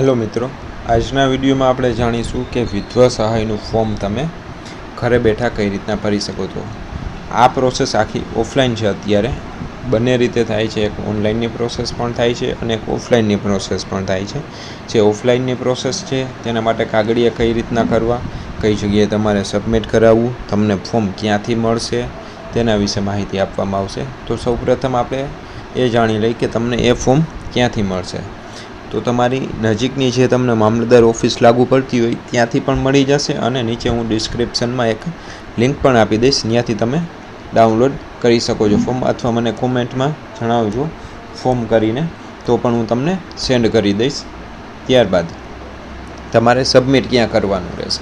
Hello મિત્રો, આજના વિડીયોમાં આપણે જાણીશું કે વિધવા સહાયનું ફોર્મ તમે ઘરે બેઠા કઈ રીતના ભરી શકો છો। આ પ્રોસેસ આખી ઓફલાઈન છે। અત્યારે બંને રીતે થાય છે। એક ઓનલાઈનની પ્રોસેસ પણ થાય છે અને એક ઓફલાઈનની પ્રોસેસ પણ થાય છે। જે ઓફલાઈનની પ્રોસેસ છે તેના માટે કાગળિયા કઈ રીતના કરવા, કઈ જગ્યાએ તમારે સબમિટ કરાવવું, તમને ફોર્મ ક્યાંથી મળશે તેના વિશે માહિતી આપવામાં આવશે। તો સૌપ્રથમ આપણે એ જાણી લઈએ કે તમને એ ફોર્મ ક્યાંથી મળશે। તો તમારી નજીકની જે તમને મામલતદાર ઓફિસ લાગુ પડતી હોય ત્યાંથી પણ મળી જશે અને નીચે હું ડિસ્ક્રિપ્શનમાં એક લિંક પણ આપી દઈશ, ત્યાંથી તમે ડાઉનલોડ કરી શકો છો ફોર્મ, અથવા મને કોમેન્ટમાં જણાવજો ફોર્મ કરીને, તો પણ હું તમને સેન્ડ કરી દઈશ। ત્યારબાદ તમારે સબમિટ ક્યાં કરવાનું રહેશે,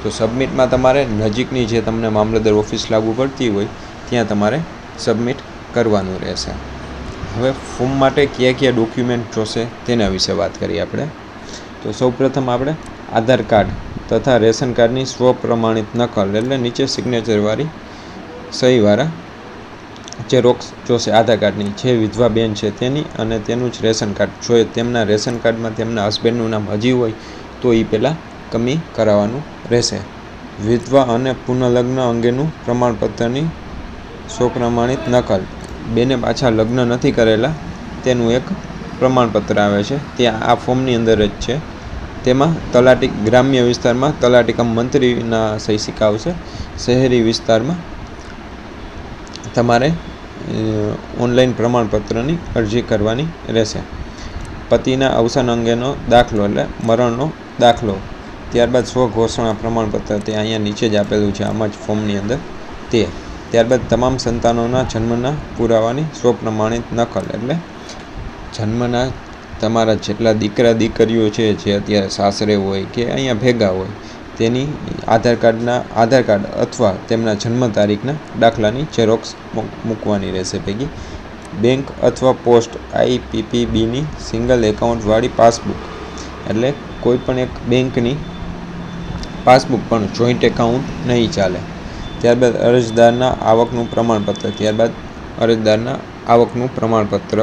તો સબમિટમાં તમારે નજીકની જે તમને મામલતદાર ઓફિસ લાગુ પડતી હોય ત્યાં તમારે સબમિટ કરવાનું રહેશે। હવે ફોર્મ માટે કયા કયા ડોક્યુમેન્ટ જોશે તેના વિશે વાત કરીએ આપણે। તો સૌપ્રથમ આપણે આધાર કાર્ડ તથા રેશન કાર્ડની સ્વપ્રમાણિત નકલ, એટલે નીચે સિગ્નેચરવાળી સહીવાળા ઝેરોક્ષ જોશે આધાર કાર્ડની, જે વિધવા બેન છે તેની, અને તેનું જ રેશન કાર્ડ। જો તેમના રેશન કાર્ડમાં તેમના હસબન્ડનું નામ હજી હોય તો એ પહેલાં કમી કરાવવાનું રહેશે। વિધવા અને પુનઃલગ્ન અંગેનું પ્રમાણપત્રની સ્વપ્રમાણિત નકલ, બેને પાછા લગ્ન નથી કરેલા તેનું એક પ્રમાણપત્ર આવે છે, તે આ ફોર્મની અંદર જ છે। તેમાં તલાટી, ગ્રામ્ય વિસ્તારમાં તલાટી કમ મંત્રીના સહી સિક્કા આવશે। શહેરી વિસ્તારમાં તમારે ઓનલાઈન પ્રમાણપત્રની અરજી કરવાની રહેશે। પતિના અવસાન અંગેનો દાખલો, એટલે મરણનો દાખલો, ત્યારબાદ સ્વઘોષણા પ્રમાણપત્ર, તે અહીંયા નીચે જ આપેલું છે આમાં જ ફોર્મની અંદર તે, ત્યારબાદ તમામ સંતાનોના જન્મના પુરાવાની સ્વપ્રમાણિત નકલ, એટલે જન્મના તમારા જેટલા દીકરા દીકરીઓ છે જે અત્યારે સાસરે હોય કે અહીંયા ભેગા હોય તેની આધાર કાર્ડ અથવા તેમના જન્મ તારીખના દાખલાની ઝેરોક્ષ મૂકવાની રહેશે ભેગી। બેંક અથવા પોસ્ટ IPPBની સિંગલ એકાઉન્ટવાળી પાસબુક, એટલે કોઈ પણ એક બેંકની પાસબુક, પણ જોઈન્ટ એકાઉન્ટ નહીં ચાલે। ત્યારબાદ અરજદારના આવકનું પ્રમાણપત્ર, ત્યારબાદ અરજદારના આવકનું પ્રમાણપત્ર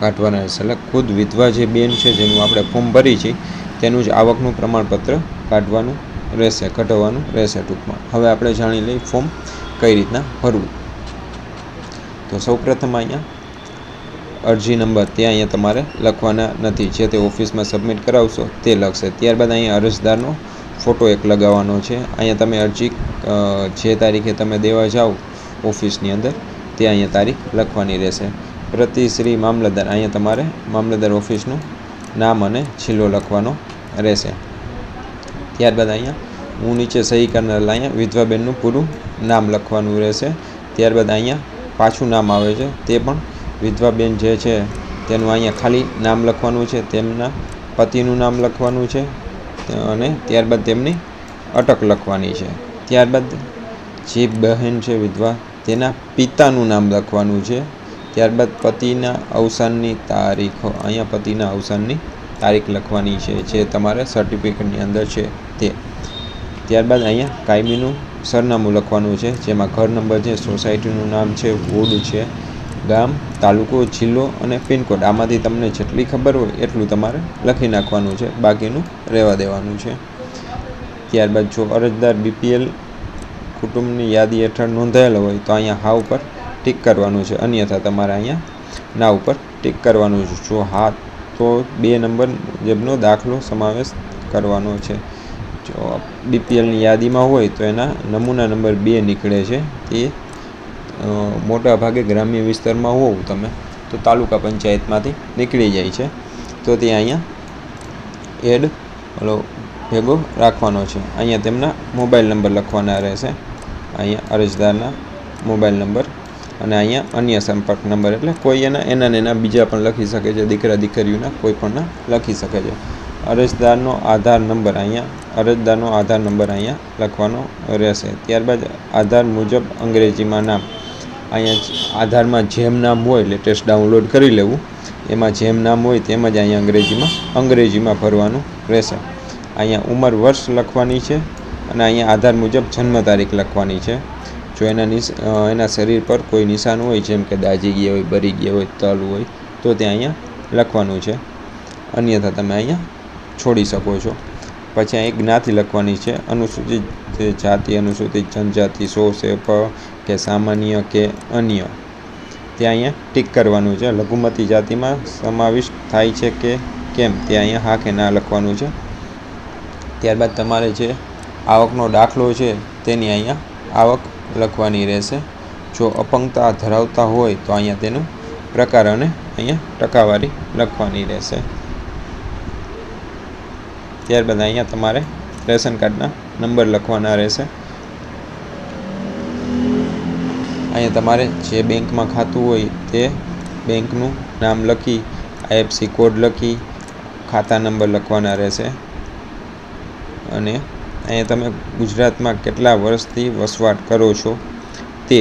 કાઢવાના રહેશે, એટલે ખુદ વિધવા જે બેન છે જેનું આપણે ફોર્મ ભરી છીએ તેનું જ આવકનું પ્રમાણપત્ર કાઢવાનું રહેશે, કઢાવવાનું રહેશે ટૂંકમાં। હવે આપણે જાણી લઈએ ફોર્મ કઈ રીતના ભરવું। તો સૌપ્રથમ અહીંયા અરજી નંબર ત્યાં અહીંયા તમારે લખવાના નથી, જે તે ઓફિસમાં સબમિટ કરાવશો તે લખશે। ત્યારબાદ અહીંયા અરજદારનો ફોટો એક લગાવવાનો છે। અહીંયા તમે અરજી જે તારીખે તમે દેવા જાઓ ઓફિસની અંદર તે અહીંયા તારીખ લખવાની રહેશે। પ્રતિ શ્રી મામલતદાર, અહીંયા તમારે મામલતદાર ઓફિસનું નામ અને જિલ્લો લખવાનો રહેશે। ત્યારબાદ અહીંયા હું નીચે સહી કરનાર, અહીંયા વિધવા બેનનું પૂરું નામ લખવાનું રહેશે। ત્યારબાદ અહીંયા પાછું નામ આવે છે તે પણ વિધવા બેન જે છે તેનું અહીંયા ખાલી નામ લખવાનું છે, તેમના પતિનું નામ લખવાનું છે, અને ત્યારબાદ તેમની અટક લખવાની છે। ત્યારબાદ જે બહેન છે વિધવા તેના પિતાનું નામ લખવાનું છે। ત્યારબાદ પતિના અવસાનની તારીખ, અહીંયા પતિના અવસાનની તારીખ લખવાની છે જે તમારે સર્ટિફિકેટની અંદર છે તે। ત્યારબાદ અહીંયા કાયમીનું સરનામું લખવાનું છે, જેમાં ઘર નંબર છે, સોસાયટીનું નામ છે, વોર્ડ છે, ગામ, તાલુકો, જિલ્લો અને પિનકોડ, આમાંથી તમને જેટલી ખબર હોય એટલું તમારે લખી નાખવાનું છે, બાકીનું રહેવા દેવાનું છે। ત્યારબાદ જો અરજદાર BPL કુટુંબની યાદી હેઠળ નોંધાયેલો હોય તો અહીંયા હા ઉપર ટિક કરવાનું છે, અન્યથા તમારે અહીંયા ના ઉપર ટિક કરવાનું છે। જો હા તો 2 નંબર મુજબનો દાખલો સમાવેશ કરવાનો છે। જો BPLની યાદીમાં હોય તો એના નમૂના નંબર 2 નીકળે છે, તે મોટા ભાગે ગ્રામ્ય વિસ્તારમાં હોવ તમે તો તાલુકા પંચાયતમાંથી નીકળી જાય છે, તો તે અહીંયા એડ ભેગો રાખવાનો છે। અહીંયા તેમના મોબાઈલ નંબર લખવાના રહેશે, અહીંયા અરજદારના મોબાઈલ નંબર, અને અહીંયા અન્ય સંપર્ક નંબર, એટલે કોઈ એના બીજા પણ લખી શકે છે, દીકરા દીકરીઓના કોઈ પણના લખી શકે છે। અરજદારનો આધાર નંબર, અહીંયા લખવાનો રહેશે। ત્યારબાદ આધાર મુજબ અંગ્રેજીમાં નામ, અહીંયા આધારમાં જેમ નામ હોય લેટેસ્ટ ડાઉનલોડ કરી લેવું, એમાં જેમ નામ હોય તેમ જ અહીંયા અંગ્રેજીમાં ભરવાનું રહેશે। અહીંયા ઉંમર વર્ષ લખવાની છે, અને અહીંયા આધાર મુજબ જન્મ તારીખ લખવાની છે। જો એના શરીર પર કોઈ નિશાન હોય, જેમ કે દાઝી ગયા હોય, બરી ગયા હોય, તલ હોય, તો તે અહીંયા લખવાનું છે, અન્યથા તમે અહીંયા છોડી શકો છો. પછી અહીં જ્ઞાતિ લખવાની છે. અનુસૂચિત જાતિ, અનુસૂચિત જનજાતિ, સો છે, કે સામાન્ય કે અન્ય, ત્યાં અહીંયા ટીક કરવાનું છે. લઘુમતી જાતિમાં સમાવિષ્ટ થાય છે કે કેમ, ત્યાં અહીંયા હા કે ના લખવાનું છે. ત્યારબાદ તમારે જે આવકનો દાખલો છે તેની અહીંયા આવક લખવાની રહેશે. જો અપંગતા ધરાવતા હોય તો અહીંયા તેનું પ્રકાર અને અહીંયા ટકાવારી લખવાની રહેશે. ત્યારબાદ અહીંયા તમારે રેશન કાર્ડના નંબર લખવાના રહેશે. અહીંયા તમારે જે બેંકમાં ખાતું હોય તે બેંકનું નામ લખી, IFSC કોડ લખી, ખાતા નંબર લખવાના રહેશે. અને અહીંયા તમે ગુજરાતમાં કેટલા વર્ષથી વસવાટ કરો છો તે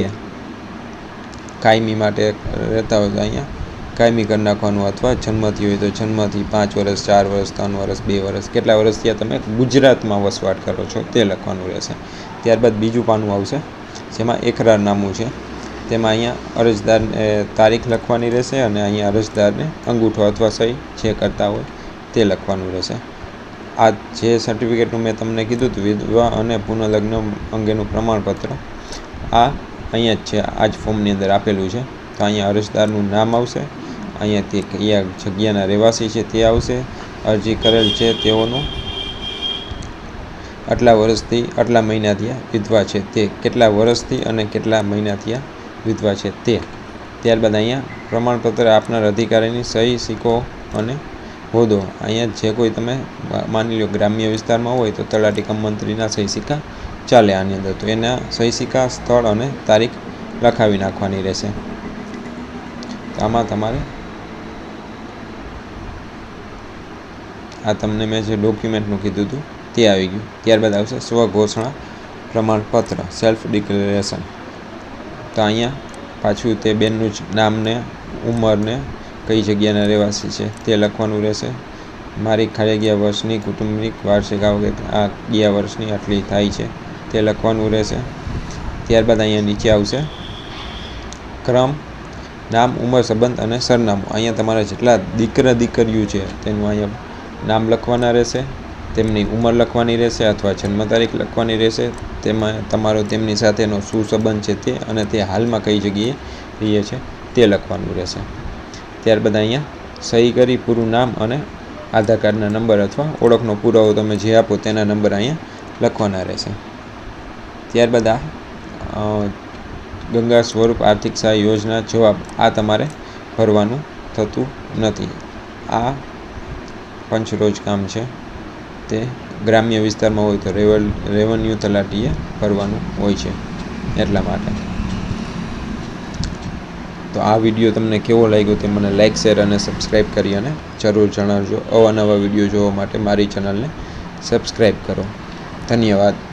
કાયમી માટે રહેતા હોય તો અહીંયા કાયમી કરી નાખવાનું, અથવા જન્મથી હોય તો જન્મથી 5 વર્ષ, 4 વર્ષ, 3 વર્ષ, 2 વર્ષ, કેટલા વર્ષથી તમે ગુજરાતમાં વસવાટ કરો છો તે લખવાનું રહેશે. ત્યારબાદ બીજું પાનું આવશે જેમાં એકરારનામું છે. તેમાં અહીંયા અરજદાર તારીખ લખવાની રહેશે અને અહીંયા અરજદારને અંગૂઠો અથવા સહી જે કરતા હોય તે લખવાનું રહેશે. આ જે સર્ટિફિકેટનું મેં તમને કીધું હતું, વિધવા અને પુનઃલગ્ન અંગેનું પ્રમાણપત્ર, આ અહીંયા જ છે, આ જ ફોર્મની અંદર આપેલું છે. તો અહીંયા અરજદારનું નામ આવશે, અહીંયા તે કયા જગ્યાના રહેવાસી છે તે આવશે, અરજી કરેલ છે તેઓનું આટલા વર્ષથી આટલા મહિના થયા વિધવા છે તે, કેટલા વર્ષથી અને કેટલા મહિના થયા વિધવા છે તે. ત્યારબાદ અહીંયા પ્રમાણપત્ર આપનાર અધિકારીની સહી, સિક્કો અને હોદ્દો. અહીંયા જે કોઈ તમે માની લો ગ્રામ્ય વિસ્તારમાં હોય તો તલાટી કમ મંત્રીના સહી સિક્કા ચાલે આની અંદર, તો એના સહી સિક્કા, સ્થળ અને તારીખ લખાવી નાખવાની રહેશે. તો આમાં તમારે આ તમને મેં જે ડોક્યુમેન્ટનું કીધું હતું તે આવી ગયું. ત્યારબાદ આવશે સ્વઘોષણા પ્રમાણપત્ર, સેલ્ફ ડિક્લેરેશન. તો અહીંયા પાછું તે બેનનું જ નામને, ઉંમરને, કઈ જગ્યાના રહેવાસી છે તે લખવાનું રહેશે. મારી ખાલી ગયા વર્ષની કુટુંબિક વાર્ષિક આવક આ ગયા વર્ષની આટલી થાય છે તે લખવાનું રહેશે. ત્યારબાદ અહીંયા નીચે આવશે ક્રમ, નામ, ઉંમર, સંબંધ અને સરનામું. અહીંયા તમારે જેટલા દીકરીઓ છે તેનું અહીંયા નામ લખવાના રહેશે, તેમની ઉંમર લખવાની રહેશે અથવા જન્મ તારીખ લખવાની રહેશે, તેમાં તમારો તેમની સાથેનો શું સંબંધ છે તે, અને તે હાલમાં કઈ જગ્યાએ રહે છે તે લખવાનું રહેશે. ત્યારબાદ અહીંયા સહી કરી પૂરું નામ અને આધાર કાર્ડના નંબર અથવા ઓળખનો પુરાવો તમે જે આપો તેના નંબર અહીંયા લખવાના રહેશે. ત્યારબાદ આ ગંગા સ્વરૂપ આર્થિક સહાય યોજના જવાબ, આ તમારે ભરવાનું થતું નથી. આ પંચરોજ કામ છે, તે ગ્રામ્ય વિસ્તારમાં હોય તો રેવન્યુ તલાટીએ ભરવાનું હોય છે, એટલા માટે. તો આ વિડીયો તમને કેવો લાગ્યો તે મને લાઇક, શેર અને સબસ્ક્રાઈબ કરી અને જરૂર જણાવજો. અવાનવા વિડીયો જોવા માટે મારી ચેનલને સબસ્ક્રાઈબ કરો. ધન્યવાદ.